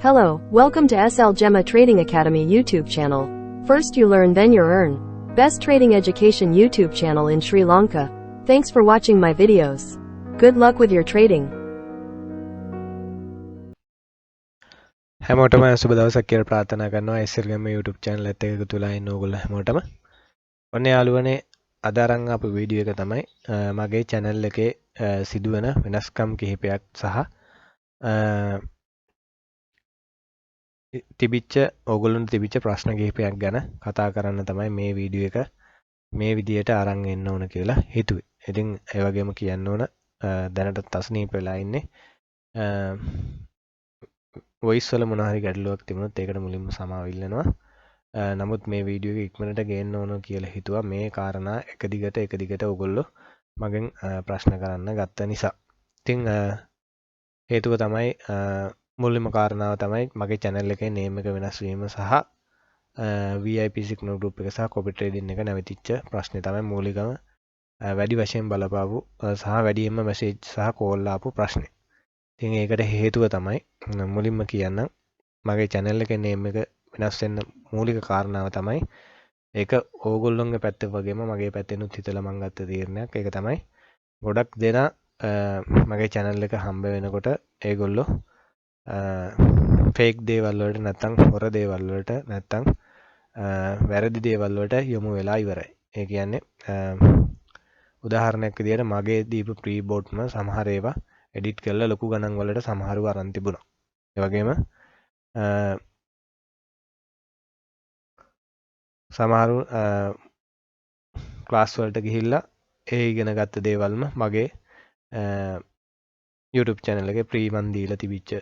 Hello, welcome to SL Gemma Trading Academy YouTube channel. First you learn then you earn. Best trading education YouTube channel in Sri Lanka. Thanks for watching my videos. Good luck with your trading. හැමෝටම සුබ දවසක් කියලා ප්‍රාර්ථනා කරනවා SL Gemma YouTube channel එකත් එක්ක එකතු වෙලා ඉන්න ඕගොල්ලෝ හැමෝටම. ඔන්න යාළුවනේ අද අරන් ආපු වීඩියෝ එක තමයි මගේ channel එකේ සිදුවන වෙනස්කම් කිහිපයක් සහ තිබිච්ච ඕගොල්ලන්ට තිබිච්ච ප්‍රශ්න කිහිපයක් ගැන කතා කරන්න තමයි මේ වීඩියෝ එක මේ විදියට අරන් එන්න ඕන කියලා හිතුවේ. ඉතින් ඒ වගේම කියන්න ඕන දැනට අසනීප වෙලා ඉන්නේ වොයිස් වල මොන හරි ගැටලුවක් තිබුණොත් ඒකට මුලින්ම සමාව ඉල්ලනවා. නමුත් මේ වීඩියෝ එක ඉක්මනට ගේන්න ඕන කියලා හිතුවා මේ කාරණා එක දිගට ඔයගොල්ලෝ මගෙන් ප්‍රශ්න කරන්න ගත්ත නිසා. ඉතින් හේතුව තමයි මුලින්ම කාරණාව තමයි මගේ channel එකේ name එක වෙනස් වීම සහ VIP signal group එක සහ copy trading එක නැවතිච්ච ප්‍රශ්නේ තමයි මූලිකම වැඩි වශයෙන් බලපාපු සහ වැඩියෙන්ම message සහ call ආපු ප්‍රශ්නේ. ඉතින් ඒකට හේතුව තමයි මුලින්ම කියන්නම් මගේ channel එකේ name එක වෙනස් වෙන්න මූලික කාරණාව තමයි ඒක ඕගොල්ලොන්ගේ පැත්තේ වගේම මගේ පැත්තෙනුත් හිතලා මම ගත්ත තීරණයක්. ඒක තමයි ගොඩක් දෙනා මගේ channel එක හම්බ වෙනකොට ඒගොල්ලෝ ෆේක් දේවල් වලට නැත්තම් හොර දේවල් වලට නැත්තම් වැරදි දේවල් වලට යොමු වෙලා ඉවරයි. ඒ කියන්නේ උදාහරණයක් විදියට මගේ දීපු ප්‍රී බෝට්ම සමහර ඒවා එඩිට් කරලා ලොකු ගණන් වලට සමහරව අරන් තිබුණා. ඒ වගේම සමහරු ක්ලාස් වලට ගිහිල්ලා ඒ ඉගෙන ගත්ත දේවල්ම මගේ YouTube channel එකේ ප්‍රී මන් දීලා තිබිච්ච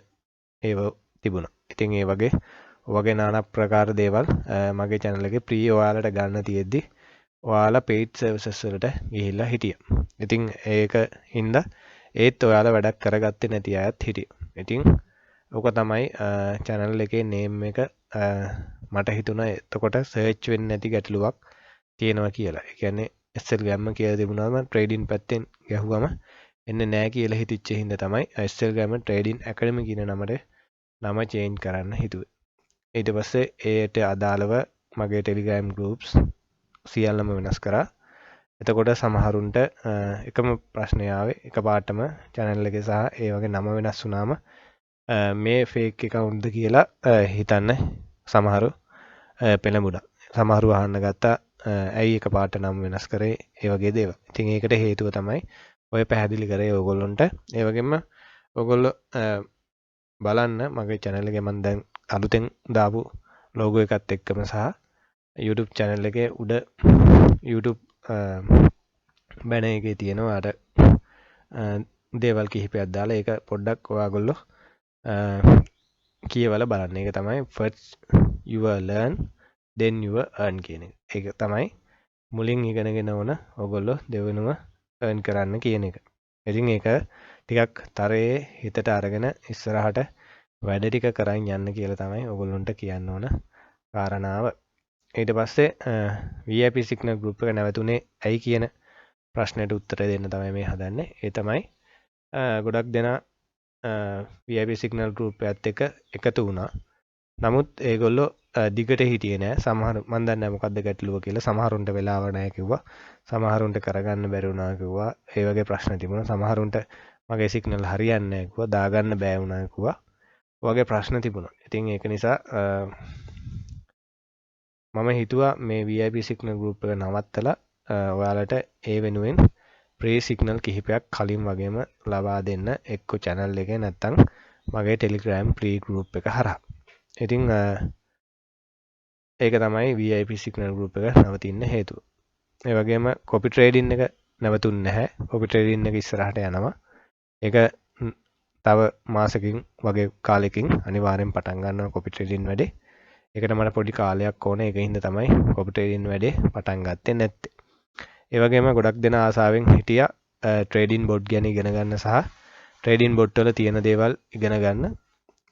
ඒව තිබුණා. ඉතින් ඒ වගේ নানা ප්‍රකාර දේවල් මගේ channel එකේ ප්‍රී ඔයාලට ගන්න තියෙද්දි ඔයාලා paid services වලට ගිහිල්ලා හිටියා. ඉතින් ඒක හින්දා ඒත් ඔයාලා වැඩක් කරගත්තේ නැති අයත් හිටියා. ඉතින් ඔක තමයි channel එකේ name එක මට හිතුණා එතකොට search වෙන්නේ නැති ගැටලුවක් තියෙනවා කියලා. ඒ කියන්නේ SL Gemma කියලා තිබුණාම trading පැත්තෙන් ගැහුවම එන්නේ නැහැ කියලා හිතෙච්ච හින්දා තමයි SL Gemma Trading Academy කියන නම change කරන්න හිතුවේ. ඊට පස්සේ ඒට අදාළව මගේ Telegram groups සියල්ලම වෙනස් කරා. එතකොට සමහරුන්ට එකම ප්‍රශ්නය ආවේ එකපාරටම channel එකේ සහ ඒ වගේ නම වෙනස් වුණාම මේ fake account ද කියලා හිතන්න සමහරු පෙළඹුණා. සමහරු අහන්න ගත්තා ඇයි එකපාරට නම් වෙනස් කරේ ඒ වගේ දේවල්. ඉතින් ඒකට හේතුව තමයි ඔය පැහැදිලි කරේ ඕගොල්ලොන්ට. ඒ වගේම ඕගොල්ලෝ බලන්න මගේ channel එකේ මම දැන් අලුතෙන් දාපු logo එකත් එක්කම සහ YouTube channel එකේ උඩ YouTube banner එකේ තියෙනවා අර දේවල් කිහිපයක් දාලා ඒක පොඩ්ඩක් ඔයාගොල්ලෝ කියවලා බලන්න. ඒක තමයි first you learn then you earn කියන එක. ඒක තමයි මුලින් ඉගෙනගෙන ඕන ඔයගොල්ලෝ දෙවෙනුව earn කරන්න කියන එක. ඉතින් ඒක ටිකක් තරයේ හිතට අරගෙන ඉස්සරහට වැඩ ටික කරන් යන්න කියලා තමයි ඔයගොල්ලන්ට කියන්න ඕන කාරණාව. ඊට පස්සේ VIP signal group එක නැවතුනේ ඇයි කියන ප්‍රශ්නෙට උත්තර දෙන්න තමයි මේ හදන්නේ. ඒ තමයි ගොඩක් දෙනා VIP signal group එකත් එක්ක එකතු වුණා. නමුත් ඒගොල්ලෝ දිගට හිටියේ නෑ. සමහර මම දන්නේ නැහැ මොකද්ද ගැටලුව කියලා. සමහරුන්ට වෙලාව නැහැ කිව්වා. සමහරුන්ට කරගන්න බැරි වුණා කිව්වා. ඒ වගේ ප්‍රශ්න තිබුණා. සමහරුන්ට මගේ සිග්නල් හරියන්නේ නැහැ කිව්වා. දාගන්න බෑ වුණා කිව්වා. වගේ ප්‍රශ්න තිබුණා. ඉතින් ඒක නිසා මම හිතුවා මේ VIP signal group එක නවත්තලා ඔයාලට ඒ වෙනුවෙන් free signal කිහිපයක් කලින් වගේම ලබා දෙන්න එක්ක channel එකේ නැත්තම් මගේ Telegram free group එක හරහා. ඉතින් ඒක තමයි VIP signal group එක නවතින්න හේතුව. ඒ වගේම copy trading එක නැවතුන්නේ නැහැ. copy trading එක ඉස්සරහට යනවා. ඒක තව මාසකින් වගේ කාලෙකින් අනිවාර්යෙන් පටන් ගන්නවා copy trading වැඩේ. ඒකට මට පොඩි කාලයක් ඕනේ. ඒක හින්දා තමයි copy trading වැඩේ පටන් ගත්තේ නැත්තේ. ඒ වගේම ගොඩක් දෙනා ආසාවෙන් හිටියා trading bot ගැන ඉගෙන ගන්න සහ trading bot වල තියෙන දේවල් ඉගෙන ගන්න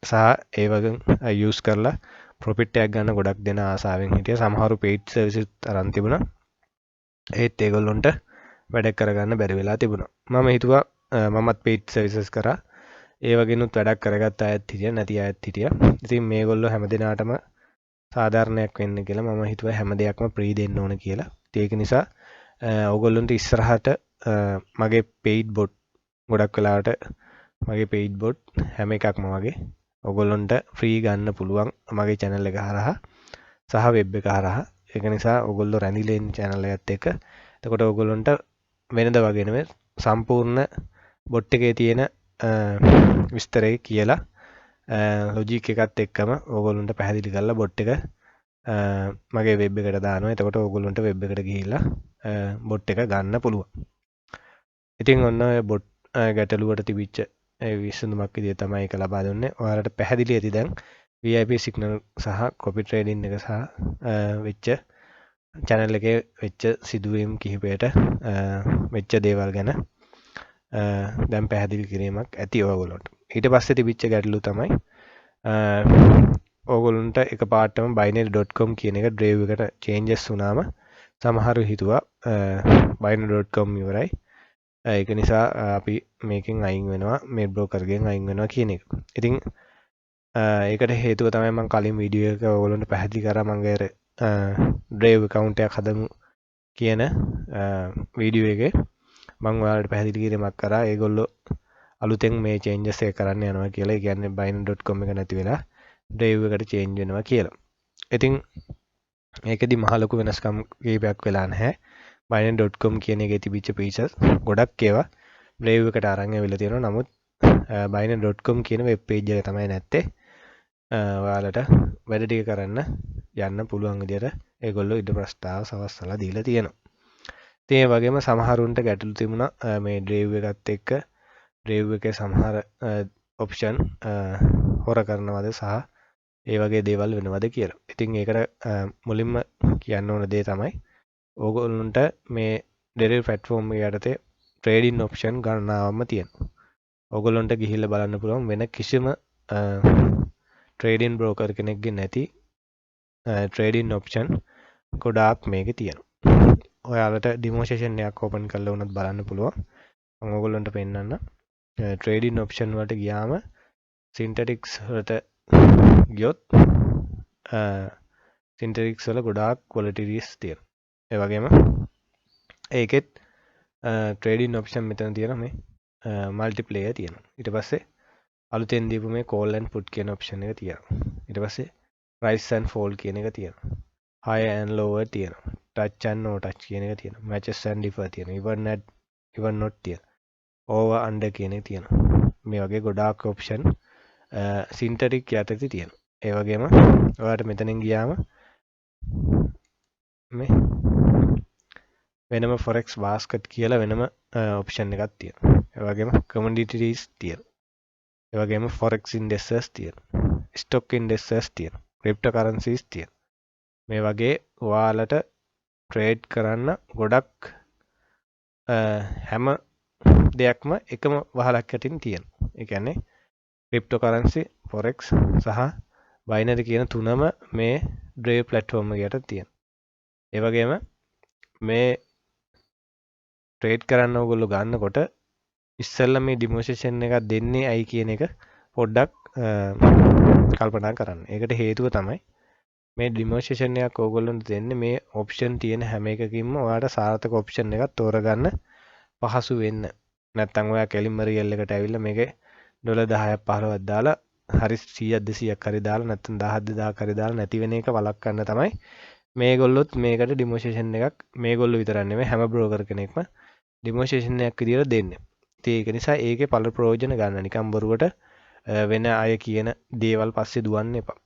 සහ ඒ වගේ use කරලා profit එකක් ගන්න ගොඩක් දෙනා ආසාවෙන් හිටියා. සමහරු paid services අරන් තිබුණා. ඒත් ඒගොල්ලොන්ට වැඩ කරගන්න බැරි වෙලා තිබුණා. මම හිතුවා මමත් paid services කරා. ඒ වගේනුත් වැඩක් කරගත්ත අයත් හිටියා නැති අයත් හිටියා. ඉතින් මේගොල්ලෝ හැමදෙනාටම සාධාරණයක් වෙන්න කියලා මම හිතුවා හැම දෙයක්ම ප්‍රී දෙන්න ඕන කියලා. ඒක නිසා ඔයගොල්ලන්ට ඉස්සරහට මගේ paid bot ගොඩක් වෙලාවට මගේ paid bot හැම එකක්ම වගේ ඔයගොල්ලන්ට ෆ්‍රී ගන්න පුළුවන් මගේ channel එක හරහා සහ web එක හරහා. ඒක නිසා ඔයගොල්ලෝ රැඳිලා ඉන්න channel එකත් එක්ක එතකොට ඔයගොල්ලන්ට වෙනද වගේ නෙමෙයි සම්පූර්ණ bot එකේ තියෙන විස්තරය කියලා ලොජික් එකත් එක්කම ඔයගොල්ලන්ට පැහැදිලි කරලා bot එක මගේ වෙබ් එකට දානවා. එතකොට ඔයගොල්ලන්ට වෙබ් එකට ගිහිල්ලා බොට් එක ගන්න පුළුවන්. ඉතින් ඔන්න ඔය බොට් ගැටලුවට තිබිච්ච විසඳුමක් විදිහට තමයි ඒක ලබා දුන්නේ. ඔයාලට පැහැදිලි ඇති දැන් VIP සිග්නල් සහ කොපි ට්‍රේඩින් එක සහ වෙච්ච channel එකේ වෙච්ච සිදුවීම් කිහිපයට වෙච්ච දේවල් ගැන දැන් පැහැදිලි කිරීමක් ඇති ඔයගොල්ලන්ට. ඊට පස්සේ තිබිච්ච ගැටලුව තමයි ඕගොල්ලන්ට එකපාරටම binary.com කියන එක drive එකට changes වුණාම සමහරව හිතුවා binary.com ඉවරයි. ඒක නිසා අපි මේකෙන් අයින් වෙනවා මේ බ්‍රෝකර්ගෙන් අයින් වෙනවා කියන එක. ඉතින් ඒකට හේතුව තමයි මම කලින් වීඩියෝ එක ඔයගොල්ලන්ට පැහැදිලි කරා මගේ drive account එකක් හදමු කියන වීඩියෝ එකේ මම ඔයාලට පැහැදිලි කිරීමක් කරා. ඒගොල්ලෝ අලුතෙන් මේ changes එක කරන්න යනවා කියලා. ඒ කියන්නේ binary.com එක නැති වෙලා drive එකට change වෙනවා කියලා. ඉතින් ඒකෙදි මහ ලොකු වෙනස්කම් කීපයක් වෙලා නැහැ. binary.com කියන එකේ තිබිච්ච features ගොඩක් ඒවා drive එකට අරන් ඇවිල්ලා තියෙනවා. නමුත් binary.com කියන web page එක තමයි නැත්තේ. ඔයාලට වැඩ ටික කරන්න යන්න පුළුවන් විදිහට ඒගොල්ලෝ ඉද ප්‍රස්තාව සවස්සලා දීලා තියෙනවා. ඉතින් ඒ වගේම සමහරුන්ට ගැටලු තිබුණා මේ drive එකත් එක්ක drive එකේ සමහර option හොර කරනවද සහ ඒ වගේ දේවල් වෙනවද කියලා. ඉතින් ඒකට මුලින්ම කියන්න ඕන දේ තමයි ඕගොල්ලන්ට මේ derivative platform එක යටතේ trading option ගණනාවක්ම තියෙනවා. ඕගොල්ලන්ට ගිහිල්ලා බලන්න පුළුවන් වෙන කිසිම trading broker කෙනෙක්ගේ නැති trading option ගොඩාක් මේකේ තියෙනවා. ඔයාලට demonstration එකක් open කරලා උනත් බලන්න පුළුවන්. මම ඕගොල්ලන්ට පෙන්නන්න. trading option වලට ගියාම synthetics වලට ගියොත් synthetics වල ගොඩාක් qualities තියෙනවා. ඒ වගේම ඒකෙත් trading option මෙතන තියෙනවා මේ multiplayer තියෙනවා. ඊට පස්සේ අලුතෙන් දීපු මේ call and put කියන option එක තියෙනවා. ඊට පස්සේ rise and fall කියන එක තියෙනවා. high and lower තියෙනවා. touch and no touch කියන එක තියෙනවා. matches and differ තියෙනවා. even not තියෙනවා. over under කියන එක තියෙනවා. මේ වගේ ගොඩාක් option synthetic යටතේ තියෙනවා. ඒ වගේම ඔයාලට මෙතනින් ගියාම මේ වෙනම forex basket කියලා වෙනම option එකක් තියෙනවා. ඒ වගේම commodities තියෙනවා. ඒ වගේම forex indexes තියෙනවා. stock indexes තියෙනවා. cryptocurrencies තියෙනවා. මේ වගේ ඔයාලට trade කරන්න ගොඩක් හැම දෙයක්ම එකම වහලක් යටින් තියෙනවා. ඒ කියන්නේ cryptocurrency, forex සහ binary කියන තුනම මේ drive platform එක යට තියෙනවා. ඒ වගේම මේ trade කරන්න ඕගොල්ලෝ ගන්නකොට ඉස්සෙල්ලා මේ demonstration එකක් දෙන්නේ ඇයි කියන එක පොඩ්ඩක් කල්පනා කරන්න. ඒකට හේතුව තමයි මේ demonstration එකක් ඕගොල්ලන්ට දෙන්නේ මේ option තියෙන හැම එකකින්ම ඔයාලට සාර්ථක option එකක් තෝරගන්න පහසු වෙන්න. නැත්තම් ඔයා කෙලින්ම real එකට ඇවිල්ලා මේකේ ඩොලර් 10ක් 15ක් දාලා හරි 100ක් 200ක් හරි දාලා නැත්තම් 1000ක් 2000ක් හරි දාලා නැති වෙන එක වළක්වන්න තමයි මේගොල්ලොත් මේකට demonstration එකක් මේගොල්ලෝ විතරක් නෙමෙයි හැම broker කෙනෙක්ම demonstration එකක් විදියට දෙන්නේ. ඉතින් ඒක නිසා ඒකේ පළ ප්‍රයෝජන ගන්න නිකන් බොරුවට වෙන අය කියන දේවල් පස්සේ දුවන්න එපා.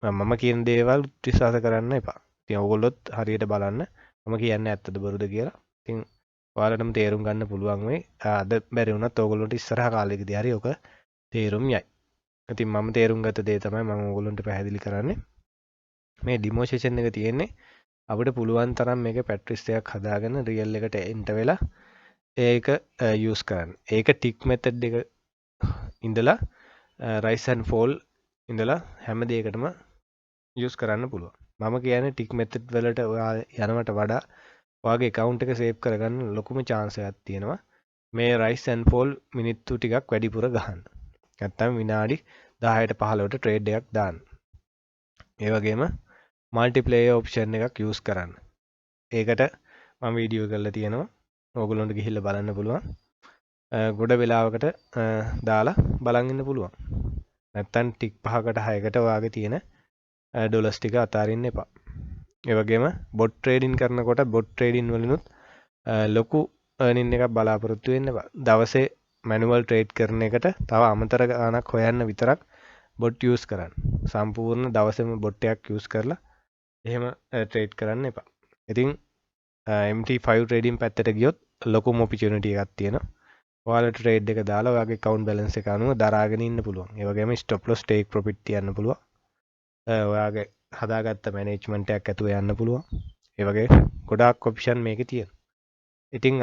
මම කියන දේවල් විශ්වාස කරන්න එපා. ඉතින් ඕගොල්ලොත් හරියට බලන්න මම කියන්නේ ඇත්තද බොරුද කියලා. ඉතින් ඔයාලටම තේරුම් ගන්න පුළුවන් වෙයි. අද බැරි වුණත් ඕගොල්ලොන්ට ඉස්සරහ කාලෙකදී හරි ඔක තේරුම් යයි. ඉතින් මම තේරුම් ගත්ත දේ තමයි මම ඕගොල්ලොන්ට පැහැදිලි කරන්නේ. මේ demonstration එක තියෙන්නේ අපිට පුළුවන් තරම් මේක පැට්‍රිස් එකක් හදාගෙන රියල් එකට එන්ටර් වෙලා ඒක යූස් කරන්න. ඒක ටික් මෙතඩ් එක ඉඳලා rise and fall ඉඳලා හැම දෙයකටම යූස් කරන්න පුළුවන්. මම කියන්නේ ටික් මෙතඩ් වලට ඔයා යනවට වඩා ඔයාගේ account එක save කරගන්න ලොකුම chance එකක් තියෙනවා. මේ rise and fall මිනිත්තු ටිකක් වැඩිපුර ගහන්න. නැත්තම් විනාඩි 10ට 15ට ට්‍රේඩ් එකක් දාන්න. ඒ වගේම මල්ටිප්ලේයර් ඔප්ෂන් එකක් යූස් කරන්න. ඒකට මම වීඩියෝ කරලා තියෙනවා. ඕගොල්ලොන්ට ගිහිල්ලා බලන්න පුළුවන්. ගොඩ වෙලාවකට දාලා බලන් ඉන්න පුළුවන්. නැත්තම් ටික් 5කට 6කට ඔයාගේ තියෙන ඩොලර්ස් ටික අතාරින්න එපා. ඒ වගේම බොට් ට්‍රේඩින් කරනකොට බොට් ට්‍රේඩින් වලිනුත් ලොකු earning එකක් බලාපොරොත්තු වෙන්න එපා. දවසේ මැනුවල් ට්‍රේඩ් කරන එකට තව අමතර ගාණක් හොයන්න විතරක් බොට් යූස් කරන්න. සම්පූර්ණ දවසේම බොට් එකක් යූස් කරලා එහෙම ට්‍රේඩ් කරන්න එපා. ඉතින් MT5 ට්‍රේඩින් පැත්තට ගියොත් ලොකුම ඔපචුනිටි එකක් තියෙනවා. ඔයාලට ට්‍රේඩ් එක දාලා ඔයාගේ account balance එක අනුව දරාගෙන ඉන්න පුළුවන්. ඒ වගේම stop loss take profit තියන්න පුළුවන්. ඔයාගේ හදාගත්ත මැනේජ්මන්ට් එකක් ඇතුව යන්න පුළුවන්. ඒ වගේ ගොඩාක් ඔප්ෂන් මේකේ තියෙනවා. ඉතින්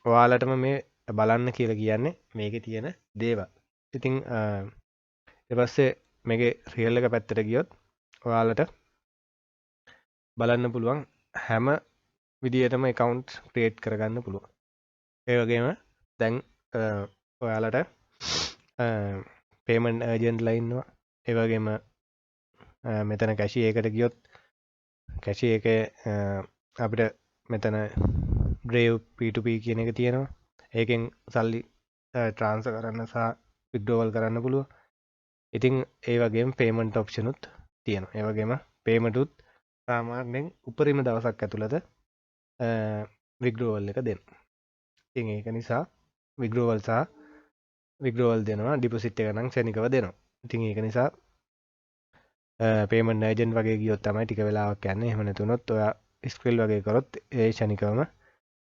ඔයාලටම මේ බලන්න කියලා කියන්නේ මේකේ තියෙන දේවල්. ඉතින් ඊට පස්සේ මේකේ රියල් එක පැත්තට ගියොත් ඔයාලට බලන්න පුළුවන් හැම විදියටම account create කරගන්න පුළුවන්. ඒ වගේම දැන් ඔයාලට payment agent ලා ඉන්නවා. ඒ වගේම මෙතන කැෂි එකට ගියොත් කැෂි එකේ අපිට මෙතන Brave P2P කියන එක තියෙනවා. ඒකෙන් සල්ලි ට්‍රාන්ස්ෆර් කරන්න සහ withdrawal කරන්න පුළුවන්. ඉතින් ඒ වගේම payment option උත් තියෙනවා. ඒ වගේම payment උත් සාමාන්‍යයෙන් උපරිම දවසක් ඇතුළත withdrawal එක දෙනවා. ඉතින් ඒක නිසා withdrawal දෙනවා deposit එක නම් ශනිකව දෙනවා. ඉතින් ඒක නිසා payment agent වගේ ගියොත් තමයි ටික වෙලාවක් යන්නේ. එහෙම නැතුනොත් ඔයා ස්ක්‍රිල් වගේ කරොත් ඒ ශනිකවම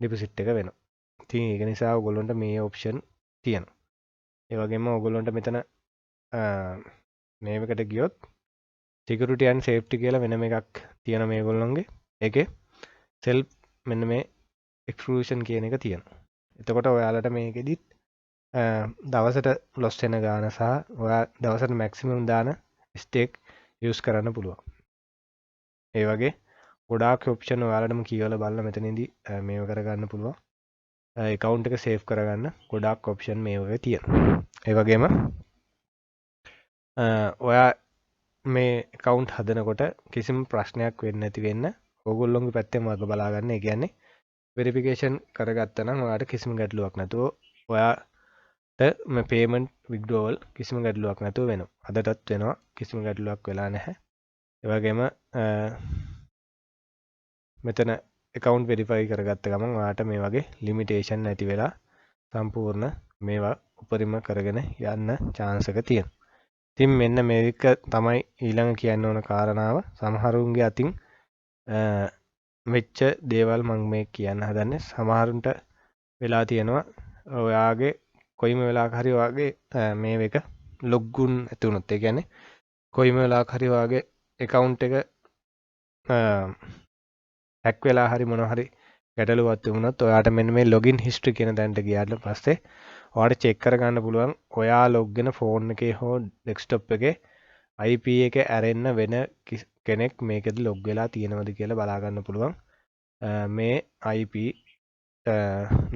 deposit එක වෙනවා. ඉතින් ඒක නිසා ඔයගොල්ලන්ට මේ option තියෙනවා. ඒ වගේම ඔයගොල්ලන්ට මෙතන මේකට ගියොත් security and safety කියලා වෙනම එකක් තියෙනවා මේගොල්ලන්ගේ. ඒකේ self මෙන්න මේ exclusion කියන එක තියෙනවා. එතකොට ඔයාලට මේකෙදිත් දවසට loss වෙන ගාන සහ ඔයා දවසට maximum දාන stake use කරන්න පුළුවන්. ඒ වගේ ගොඩාක් ඔප්ෂන් ඔයාලටම කියවලා බලලා මෙතනදී මේව කරගන්න පුළුවන්. account එක save කරගන්න ගොඩාක් ඔප්ෂන් මේ වගේ තියෙනවා. ඒ වගේම ඔයා මේ account හදනකොට කිසිම ප්‍රශ්නයක් වෙන්නේ නැති වෙන්න ඕගොල්ලෝගේ පැත්තෙන් වග බලා ගන්න. ඒ කියන්නේ වෙරිෆිකේෂන් කරගත්තා නම් ඔයාලට කිසිම ගැටලුවක් නැතුව ඔයාට මේ payment withdrawal කිසිම ගැටලුවක් නැතුව වෙනවා. අදටත් වෙනවා. කිසිම ගැටලුවක් වෙලා නැහැ. ඒ වගේම මෙතන account verify කරගත්ත ගමන් ඔයාට මේ වගේ limitation නැති වෙලා සම්පූර්ණ මේවා උපරිම කරගෙන යන්න chance එක තියෙනවා. ඉතින් මෙන්න මේක තමයි ඊළඟ කියන්න ඕන කාරණාව. සමහරුන්ගේ අතින් වෙච්ච දේවල් මම මේ කියන්න හදන්නේ. සමහරුන්ට වෙලා තියෙනවා ඔයාගේ කොයිම වෙලාවක හරි ඔයාගේ මේ එක ලොග්ගුන් ඇති වුණොත්, ඒ කියන්නේ කොයිම වෙලාවක හරි ඔයාගේ account එක හැක් වෙලා හරි මොනවා හරි ගැටලුවක් තිබුණොත් ඔයාට මෙන්න මේ login history කියන තැනට ගියාට පස්සේ ඔයාට check කරගන්න පුළුවන් ඔයා log වෙන phone එකේ හෝ desktop එකේ IP එක ඇරෙන්න වෙන කෙනෙක් මේකෙද log වෙලා තියෙනවද කියලා බලා ගන්න පුළුවන් මේ IP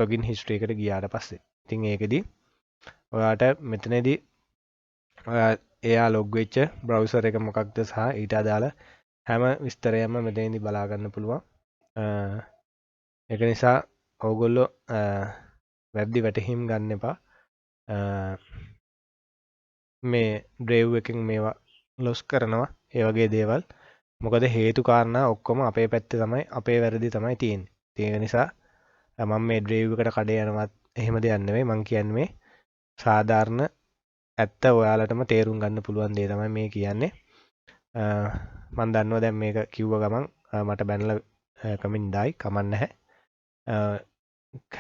login history එකට ගියාට පස්සේ. ඉතින් ඒකෙදි ඔයාට මෙතනදී එයා log වෙච්ච browser එක මොකක්ද සහ ඊට අදාළ හැම විස්තරයක්ම මෙතනදී බලා ගන්න පුළුවන්. ඒක නිසා ඕගොල්ලෝ වැරදි වැටහීම් ගන්න එපා. මේ Brave එකෙන් මේවා ලොස් කරනවා ඒ වගේ දේවල්. මොකද හේතු කාරණා ඔක්කොම අපේ පැත්තේ තමයි, අපේ වැරදි තමයි තියෙන්නේ. ඒක නිසා මම මේ Brave එකට කඩේ යනවත් එහෙම දෙයක් නෙවෙයි. මම කියන්නේ මේ සාධාරණ ඇත්ත ඔයාලටම තේරුම් ගන්න පුළුවන් දේ තමයි මේ කියන්නේ. මම දන්නවා දැන් මේක කිව්ව ගමන් මට බැනලා කමෙන්ට් දායි, කමක් නැහැ.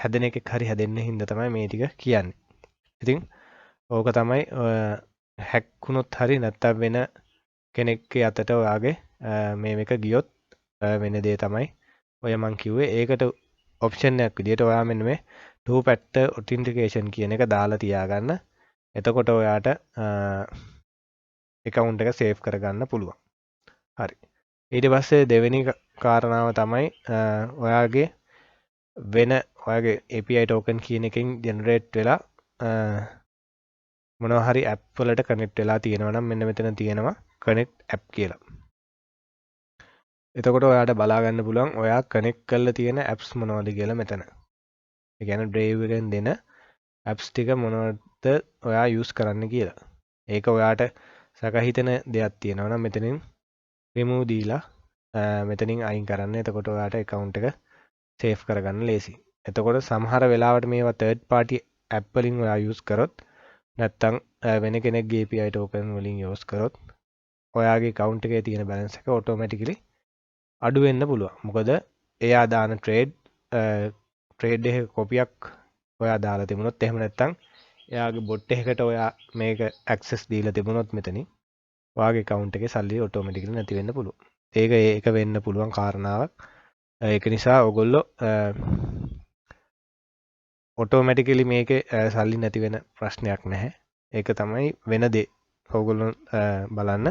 හැදෙන එකෙක් හරි හැදෙන්න හින්දා තමයි මේ ටික කියන්නේ. ඉතින් ඕක තමයි හැක් වුණොත් හරි නැත්තම් වෙන කෙනෙක්ගේ අතට ඔයාගේ මේ එක ගියොත් වෙන දේ තමයි ඔය මං කිව්වේ. ඒකට ඔප්ෂන් එකක් විදිහට ඔයා මෙන්න මේ two factor authentication කියන එක දාලා තියාගන්න. එතකොට ඔයාට account එක save කරගන්න පුළුවන්. හරි. ඊට පස්සේ දෙවෙනි කාරණාව තමයි ඔයාගේ වෙන ඔයාගේ API token කියන එකෙන් generate වෙලා මොනවා හරි ඇප් වලට කනෙක්ට් වෙලා තියෙනවා නම් මෙන්න මෙතන තියෙනවා කනෙක්ට් ඇප් කියලා. එතකොට ඔයාට බලා ගන්න පුළුවන් ඔයා කනෙක්ට් කරලා තියෙන ඇප්ස් මොනවද කියලා මෙතන. ඒ කියන්නේ Drive එකෙන් දෙන ඇප්ස් ටික මොනවද ඔයා යූස් කරන්න කියලා. ඒක ඔයාට සැක හිතෙන දෙයක් තියෙනවා නම් මෙතනින් remove දීලා මෙතනින් අයින් කරන්න. එතකොට ඔයාට account එක save කරගන්න ලේසි. එතකොට සමහර වෙලාවට මේවා third party app වලින් ඔයා use කරොත් නැත්තම් වෙන කෙනෙක්ගේ API token වලින් use කරොත් ඔයාගේ account එකේ තියෙන balance එක automatically අඩු වෙන්න පුළුවන්. මොකද එයා දාන trade එකේ කොපියක් ඔයා දාලා තිබුණොත් එහෙම නැත්තම් එයාගේ bot එකකට ඔයා මේක access දීලා තිබුණොත් මෙතනින් ඔයාගේ account එකේ සල්ලි automatically නැති වෙන්න පුළුවන්. ඒක වෙන්න පුළුවන් කාරණාවක්. ඒක නිසා ඔයගොල්ලෝ automatically මේකේ සල්ලි නැති වෙන ප්‍රශ්නයක් නැහැ. ඒක තමයි වෙන දේ. ඔයගොල්ලෝ බලන්න.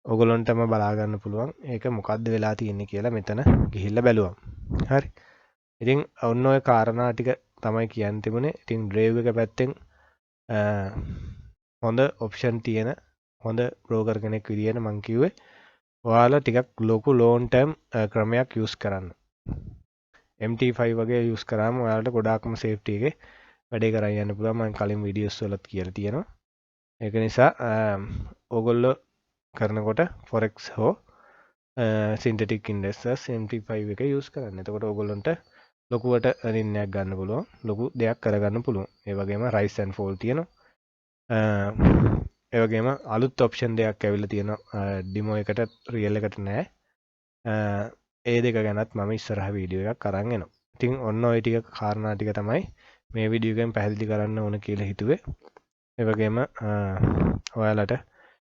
ඔයගොල්ලන්ටම බලා ගන්න පුළුවන් ඒක මොකද්ද වෙලා තියෙන්නේ කියලා මෙතන ගිහිල්ලා බැලුවම්. හරි. ඉතින් ඔන්න ඔය කාරණා ටික තමයි කියන්න තිබුණේ. ඉතින් Drive එක පැත්තෙන් හොඳ ඔප්ෂන් තියෙන හොඳ බ්‍රෝකර් කෙනෙක් විදියට මම කිව්වේ ඔයාලා ටිකක් ලොකු ලෝන් ටර්ම් ක්‍රමයක් යූස් කරන්න. MT5 වගේ යූස් කරාම ඔයාලට ගොඩාක්ම සේෆ්ටි එකේ වැඩේ කරන් යන්න පුළුවන්. මම කලින් වීඩියෝස් වලත් කියලා තියෙනවා. ඒක නිසා ඕගොල්ලෝ කරනකොට forex හෝ synthetic indexes MT5 එක යූස් කරන්න. එතකොට ඕගොල්ලන්ට ලොකුවට රින්යක් ගන්න පුළුවන්. ලොකු දෙයක් කරගන්න පුළුවන්. ඒ වගේම rise and fall තියෙනවා. ඒ වගේම අලුත් ඔප්ෂන් දෙයක් ඇවිල්ලා තියෙනවා ඩිමෝ එකට රියල් එකට නෑ. ඒ දෙක ගැනත් මම ඉස්සරහ වීඩියෝ එකක් අරන් එනවා. ඉතින් ඔන්න ඔය ටික කාරණා ටික තමයි මේ වීඩියෝ එකෙන් පැහැදිලි කරන්න ඕන කියලා හිතුවේ. ඒ වගේම ඔයාලට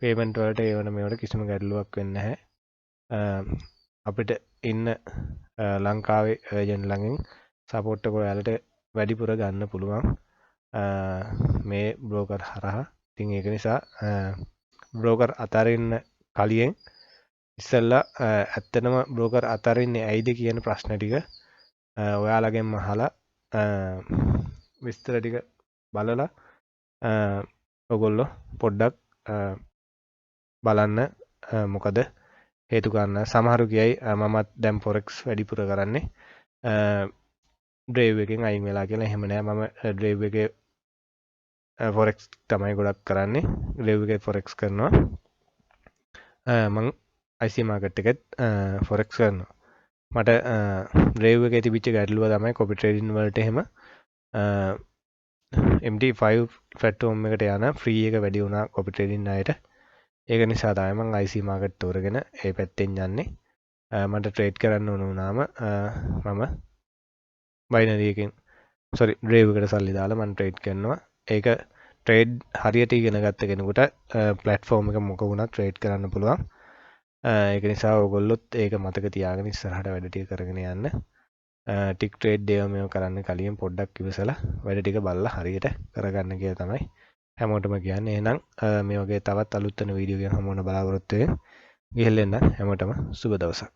පේමන්ට් වලට ඒවන මේවට කිසිම ගැටලුවක් වෙන්නේ නැහැ. අපිට ඉන්න ලංකාවේ ඒජන්ට් ළඟින් සපෝට් එක ඔයාලට වැඩිපුර ගන්න පුළුවන් මේ බ්‍රෝකර් හරහා. ඉතින් ඒක නිසා බ්‍රෝකර් අතරින්න කලියෙන් ඉස්සෙල්ලා ඇත්තටම බ්‍රෝකර් අතරින්නේ ඇයිද කියන ප්‍රශ්න ටික ඔයාලගෙන්ම අහලා විස්තර ටික බලලා ඔයගොල්ලෝ පොඩ්ඩක් බලන්න. මොකද හේතු කාරණා සමහරු කියයි මමත් දැන් forex වැඩිපුර කරන්නේ Drive එකෙන් අයින් වෙලා කියලා. එහෙම නෑ. මම Drive එකේ forex තමයි ගොඩක් කරන්නේ. Drive එකේ forex කරනවා. මම IC market එකෙත් forex කරනවා. මට Drive එකේ තිබිච්ච ගැටලුව තමයි copy trading වලට එහෙම MT5 platform එකට යන free එක වැඩි වුණා copy trading අයට. ඒක නිසා තමයි මම IC market තෝරගෙන ඒ පැත්තෙන් යන්නේ. මට trade කරන්න ඕන වුණාම මම binary එකෙන් Drive එකට සල්ලි දාලා මම trade කරනවා. ඒක trade හරියට ඉගෙන ගත්ත කෙනෙකුට platform එක මොක වුණත් trade කරන්න පුළුවන්. ඒක නිසා ඔයගොල්ලොත් ඒක මතක තියාගෙන ඉස්සරහට වැඩ ටික කරගෙන යන්න. ටික් ට්‍රේඩ් දේව මේව කරන්න කලින් පොඩ්ඩක් ඉවසලා වැඩ ටික බලලා හරියට කරගන්න කියලා තමයි හැමෝටම කියන්නේ. එහෙනම් මේ වගේ තවත් අලුත් වෙන වීඩියෝ එකක් හමුවන බලාපොරොත්තු වෙමින් ගිහින් එන්න. හැමෝටම සුබ දවසක්.